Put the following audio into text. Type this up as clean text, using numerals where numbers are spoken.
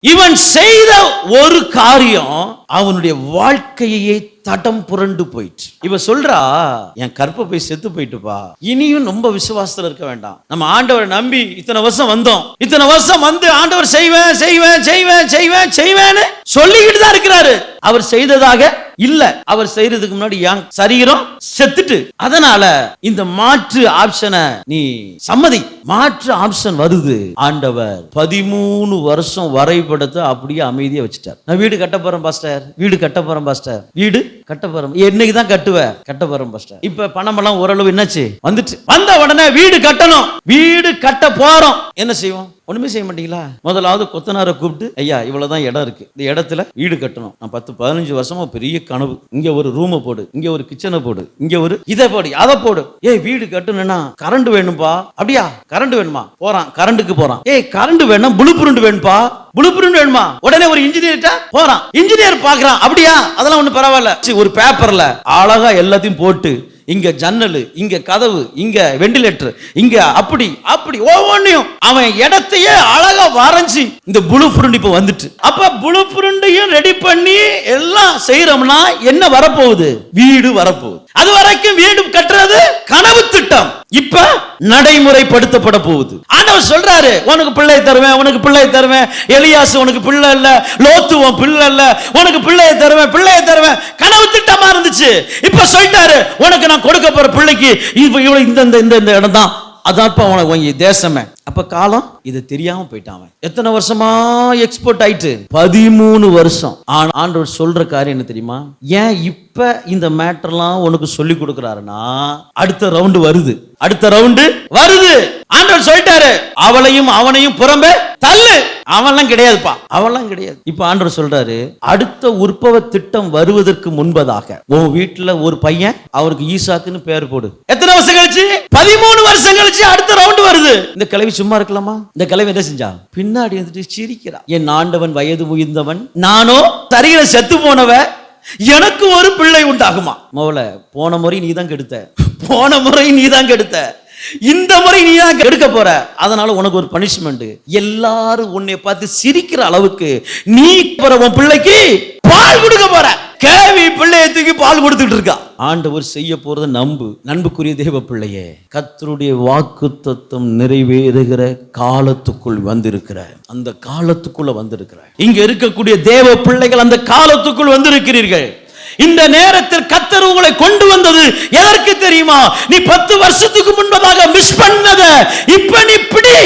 இவன் செய்த ஒரு காரியம் அவனுடைய வாழ்க்கையே தடம் புரண்டு போயிட்டு. இவ சொல்றா, என் கற்பை செத்து போயிட்டுப்பா, இனியும் ரொம்ப விசுவாசத்துல இருக்க வேண்டாம். நம்ம ஆண்டவரை நம்பி இத்தனை வருஷம் வந்தோம், இத்தனை வருஷம் வந்து ஆண்டவர் செய்வேன் செய்வேன் செய்வேன் செய்வேன் செய்வேன்னு சொல்லிக்கிட்டு தான் இருக்கிறாரு. அவர் செய்ததாக இல்ல, அவர் செய்யறதுக்கு முன்னாடி என் சரீரம் செத்துட்டு. அதனால இந்த மாற்று ஆப்ஷனை நீ சம்மதி. மாற்று ஆப்ஷன் வருது. ஆண்டவர் 13 வருஷம் வரைபடத்தை அப்படியே அமைதியா வச்சுட்டார். நான் வீடு கட்ட போறேன் பாஸ்டர், வீடு கட்ட போறேன் பாஸ்டர், வீடு கட்ட போறோம். என்னைக்கு தான் கட்டுவேன்? கட்ட போறோம் பாஸ்டர். இப்ப பணம் எல்லாம் ஓரளவு என்னாச்சு வந்துட்டு, வந்த உடனே வீடு கட்டணும், வீடு கட்ட போறோம். என்ன செய்வோம்? ஒண்ணுமே செய்ய மாட்டீங்களா? முதலாவது கொத்தனாரை கூப்பிட்டு, ஐயா இவ்வளவுதான் இடம் இருக்கு, இந்த இடத்துல வீடு கட்டணும். நான் 10-15 வருஷமா பெரிய கனவு, இங்க ஒரு ரூமை போடு, இங்க ஒரு கிச்சனை போடு, இங்க ஒரு இதை போடு, அதை போடு. ஏய் வீடு கட்டணும்னா கரண்ட் வேணும்பா. அப்படியா? கரண்ட் வேணுமா? போறான் கரண்டுக்கு போறான். ஏய் கரண்ட் வேணும், ப்ளூ பிரிண்ட் வேணும்பா. ப்ளூ பிரிண்ட் வேணுமா? உடனே ஒரு இன்ஜினியர்ட்ட போறான், இன்ஜினியர் பாக்குறான். அப்படியா? அதெல்லாம் ஒண்ணு பரவாயில்ல. ஒரு பேப்பர்ல அழகா எல்லாத்தையும் போட்டு, இங்க ஜன்னல், இங்க கதவு, இங்க வெண்டிலேட்டர், இங்க அப்படி அப்படி ஒவ்வொன்றையும் அவன் இடத்தையே அழகா வரைஞ்சி இந்த ப்ளூ பிரிண்ட் இப்ப வந்துட்டு. அப்ப ப்ளூ பிரிண்டையும் ரெடி பண்ணி எல்லாம் செய்யறோம்னா என்ன வரப்போகுது? வீடு வரப்போகுது. அது வரைக்கும் வீடு கட்டுறது கனவு திட்டம், இப்ப நடைமுறைப்படுத்தப்பட போகுது. ஆண்டவர் சொல்றாரு, உனக்கு பிள்ளை தருவேன், உனக்கு பிள்ளை தருவேன். எலியாசு உனக்கு பிள்ளை இல்ல, லோத்து உன் பிள்ளை இல்ல, உனக்கு பிள்ளையை தருவேன், பிள்ளையை தருவேன். கனவு திட்டமா இருந்துச்சு. இப்ப சொல்லிட்டாரு, உனக்கு நான் கொடுக்க போற பிள்ளைக்கு இவ்வளவு இந்த இடம் தான், அதான் உனக்கு தேசமே. அப்ப காலம் இது தெரியாம போயிட்டான். எத்தனை வருஷமா எக்ஸ்போர்ட் ஆயிட்டு? 13 வருஷம். ஆண்டவர் சொல்ற காரியம் என்ன தெரியுமா? ஏன் இப்ப இந்த மேட்டர்லாம் உனக்கு சொல்லி கொடுக்கிறாருன்னா, அடுத்த ரவுண்டு வருது, அடுத்த ரவுண்டு வருது. ஆண்டவர் சொல்லிட்டாரு, அவளையும் அவனையும் புறம்பே தள்ளு. அவன்லாம் கிடையாதுப்பா, அவன்லாம் கிடையாது. இப்ப ஆண்டவர் சொல்றாரு, அடுத்த உற்பவ திட்டம் வருவதற்கு முன்பதாக உன் வீட்டுல ஒரு பையன், அவருக்கு ஈசாக்குன்னு பேர் போடு. எத்தனை வருஷம் கழிச்சு? 13 வருஷம் கழிச்சு அடுத்த ரவுண்டு வருது. இந்த கிழவி சும்மா இருக்கலாமா? இந்த கிழவி என்ன செஞ்சா? பின்னாடி வந்துட்டு சிரிக்கிறா. என் ஆண்டவன் வயது முதிர்ந்தவன், நானோ தரையில செத்து போனவ, எனக்கு ஒரு பிள்ளை உண்டாகுமா? மோல போன முறை நீ தான் கெடுத்த, போன முறை நீ தான் கெடுத்த, இந்த முறை நீ தான் எடுக்க போற. அதனால உனக்கு ஒரு பனிஷ்மெண்ட். எல்லாரும் உன்னை பார்த்து சிரிக்கிற அளவுக்கு நீ உன் பிள்ளைக்கு பால் கொடுக்க போற. கேவி பிள்ளையை தூக்கி பால் கொடுத்துட்டு இருக்கா. ஆண்டவர் செய்ய போறத நம்பு. நண்புக்குரிய தேவ பிள்ளையே, கர்த்தருடைய வாக்குத்தத்தம் நிறைவேறுகிற காலத்துக்குள் வந்திருக்கிற, அந்த காலத்துக்குள்ள வந்திருக்கிற இங்க இருக்கக்கூடிய தேவ பிள்ளைகள் அந்த காலத்துக்குள் வந்திருக்கிறீர்கள். இந்த நேரத்தில் கர்த்தர் உங்களை கொண்டு வந்தது எதற்கு தெரியுமா? நீ 10 வருஷத்துக்கு முன்பதாக மிஸ் பண்ணத இப்ப நீ பிடி.